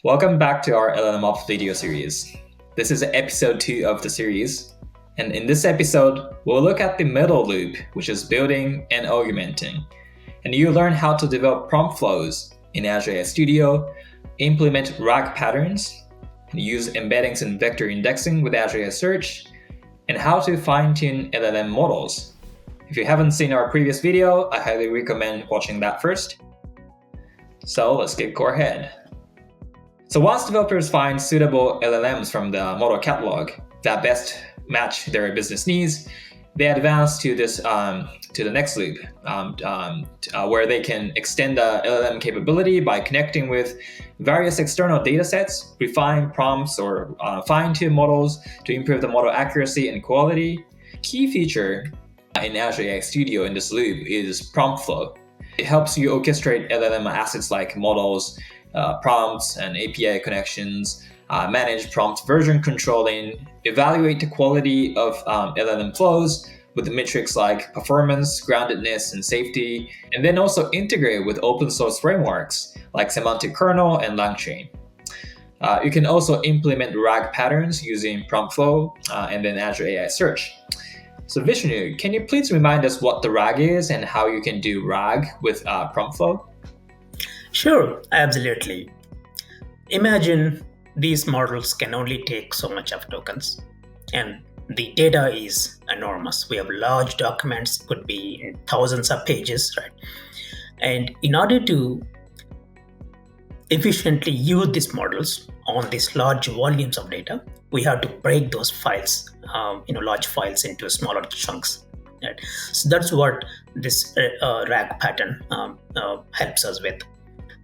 Welcome back to our LLM Ops video series. This is episode 2 of the series, and in this episode, we'll look at the middle loop, which is building and augmenting. And you'll learn how to develop prompt flows in Azure AI Studio, implement RAG patterns, and use embeddings and vector indexing with Azure AI Search, and how to fine-tune LLM models. If you haven't seen our previous video, I highly recommend watching that first. So let's go ahead. So once developers find suitable LLMs from the model catalog that best match their business needs, they advance to the next loop, where they can extend the LLM capability by connecting with various external datasets, refine prompts, or fine-tune models to improve the model accuracy and quality. Key feature in Azure AI Studio in this loop is prompt flow. It helps you orchestrate LLM assets like models, prompts and API connections, manage prompt version controlling, evaluate the quality of LLM flows with metrics like performance, groundedness, and safety, and then also integrate with open source frameworks like semantic kernel and LangChain. You can also implement RAG patterns using prompt flow and then Azure AI Search. So Vishnu, can you please remind us what the RAG is and how you can do RAG with prompt flow? Sure, absolutely. Imagine these models can only take so much of tokens, and the data is enormous. We have large documents, could be in thousands of pages, right? And in order to efficiently use these models on these large volumes of data, we have to break those files, large files into smaller chunks. Right? So that's what this RAG pattern helps us with.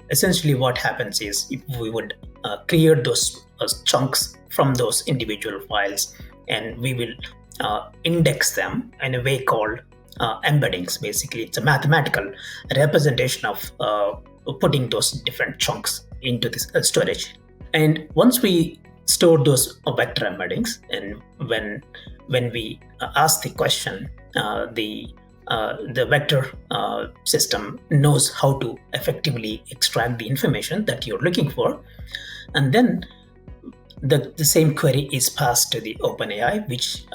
Essentially, what happens is if we would create those chunks from those individual files, and we will index them in a way called embeddings. Basically, it's a mathematical representation of putting those different chunks into this storage. And once we store those vector embeddings, and when we ask the question, the vector system knows how to effectively extract the information that you're looking for. And then the same query is passed to the OpenAI, which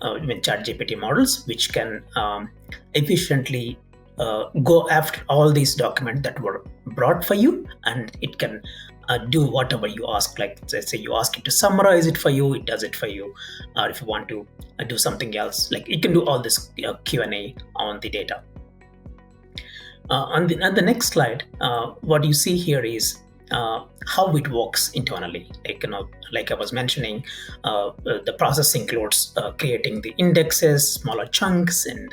ChatGPT models, which can efficiently go after all these documents that were brought for you, and it can do whatever you ask. Like, let's say you ask it to summarize it for you, it does it for you. Or if you want to do something else, like it can do all this Q&A on the data. On the next slide, what you see here is how it works internally. Like I was mentioning, the process includes creating the indexes, smaller chunks, and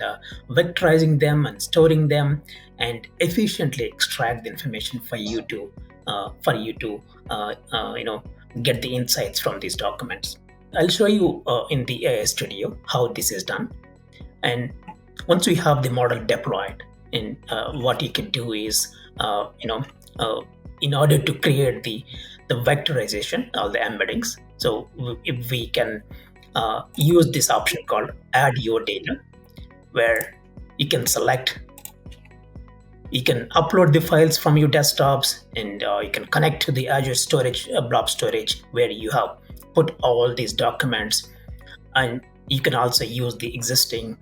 vectorizing them and storing them, and efficiently extract the information for you to get the insights from these documents. I'll show you in the AI Studio how this is done. And once we have the model deployed, and what you can do is, in order to create the vectorization, all the embeddings. So if we can use this option called Add Your Data, where you can upload the files from your desktops, and you can connect to the Azure storage, blob storage, where you have put all these documents, and you can also use the existing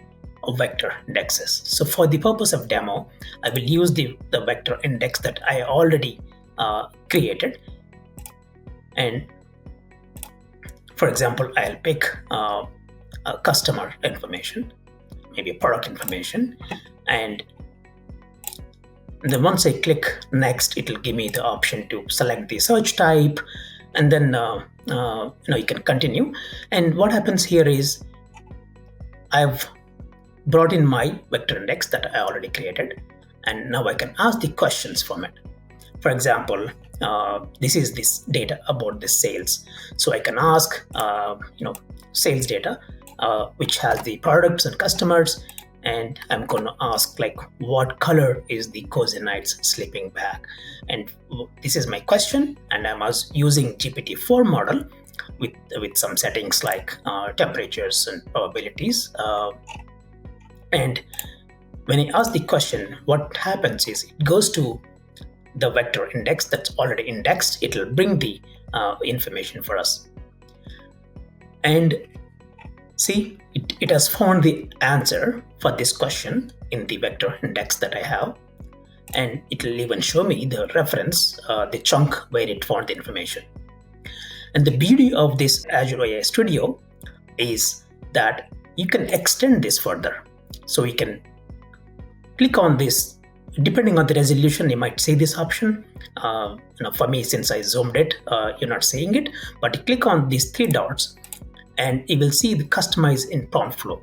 vector indexes. So for the purpose of demo, I will use the vector index that I already created. And for example, I'll pick a customer information, maybe product information, and then once I click next, it will give me the option to select the search type, and then you can continue. And what happens here is I've brought in my vector index that I already created, and now I can ask the questions from it. For example, this is this data about the sales, so I can ask sales data, which has the products and customers, and I'm going to ask, like, what color is the cozy nights sleeping bag? And this is my question, and I'm using GPT-4 model with some settings like temperatures and probabilities. And when I ask the question, what happens is it goes to the vector index that's already indexed. It will bring the information for us. And see, it has found the answer for this question in the vector index that I have. And it will even show me the reference, the chunk where it found the information. And the beauty of this Azure AI Studio is that you can extend this further. So you can click on this. Depending on the resolution, you might see this option. For me, since I zoomed it, you're not seeing it. But you click on these three dots, and you will see the customize in prompt flow.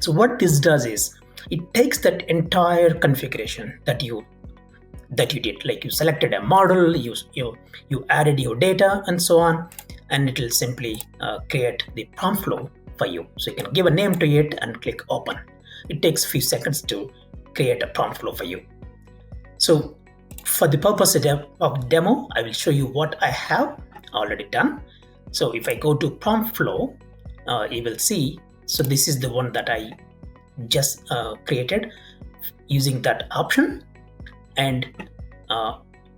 So what this does is it takes that entire configuration that you did, like you selected a model, you added your data and so on, and it will simply create the prompt flow for you. So you can give a name to it and click open. It takes a few seconds to create a prompt flow for you. So for the purpose of demo, I will show you what I have already done. So if I go to prompt flow, you will see, so this is the one that I just created using that option. And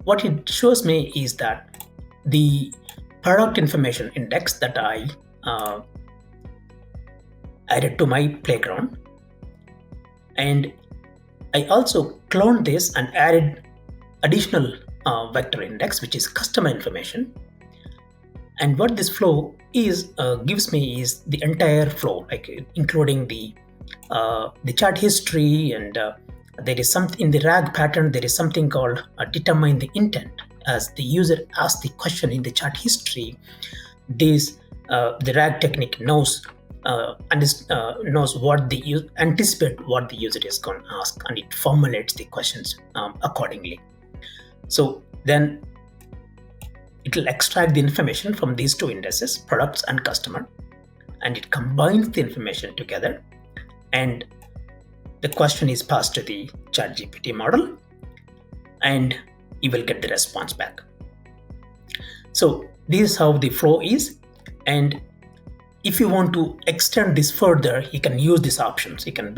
what it shows me is that the product information index that I added to my playground, and I also cloned this and added additional vector index, which is customer information. And what this flow is gives me is the entire flow, like including the chart history, and there is something in the RAG pattern. There is something called determine the intent. As the user asks the question in the chart history, the RAG technique knows anticipate what the user is going to ask, and it formulates the questions accordingly. So then it will extract the information from these two indices, products and customer, and it combines the information together, and the question is passed to the ChatGPT model, and you will get the response back. So this is how the flow is. And if you want to extend this further, you can use these options. You can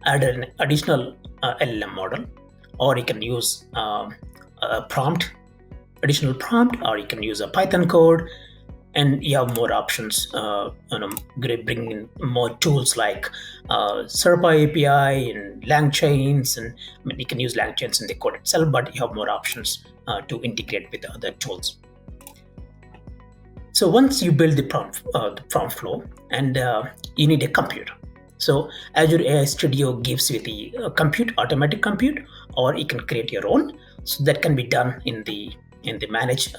add an additional LLM model, or you can use additional prompt, or you can use a Python code, and you have more options. Bring in more tools like SERP API and LangChains, and you can use LangChains in the code itself, but you have more options to integrate with other tools. So once you build the prompt flow, and you need a compute. So Azure AI Studio gives you the automatic compute, or you can create your own. So that can be done in the manage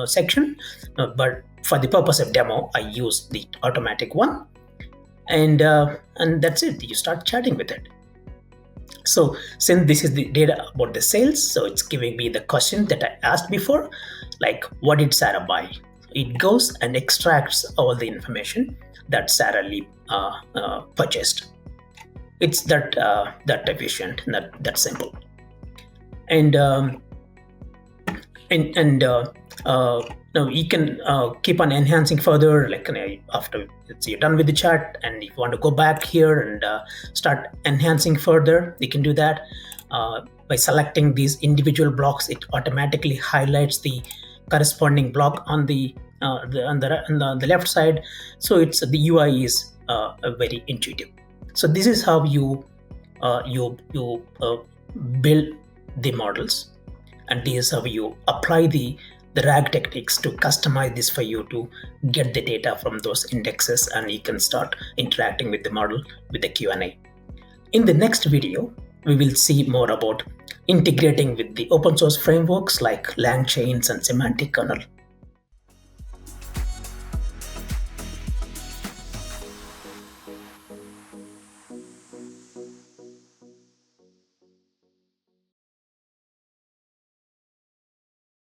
section. But for the purpose of demo, I use the automatic one, and that's it. You start chatting with it. So since this is the data about the sales, so it's giving me the question that I asked before, like what did Sarah buy? It goes and extracts all the information that Sarah Lee purchased. It's that efficient, that simple. And now you can keep on enhancing further, like after you're done with the chat, and if you want to go back here and start enhancing further, you can do that by selecting these individual blocks. It automatically highlights the corresponding block on the left side. So the UI is very intuitive. So this is how you build the models, and this is how you apply the RAG techniques to customize this for you to get the data from those indexes, and you can start interacting with the model with the Q&A. In the next video, we will see more about integrating with the open source frameworks like LangChains and semantic kernel.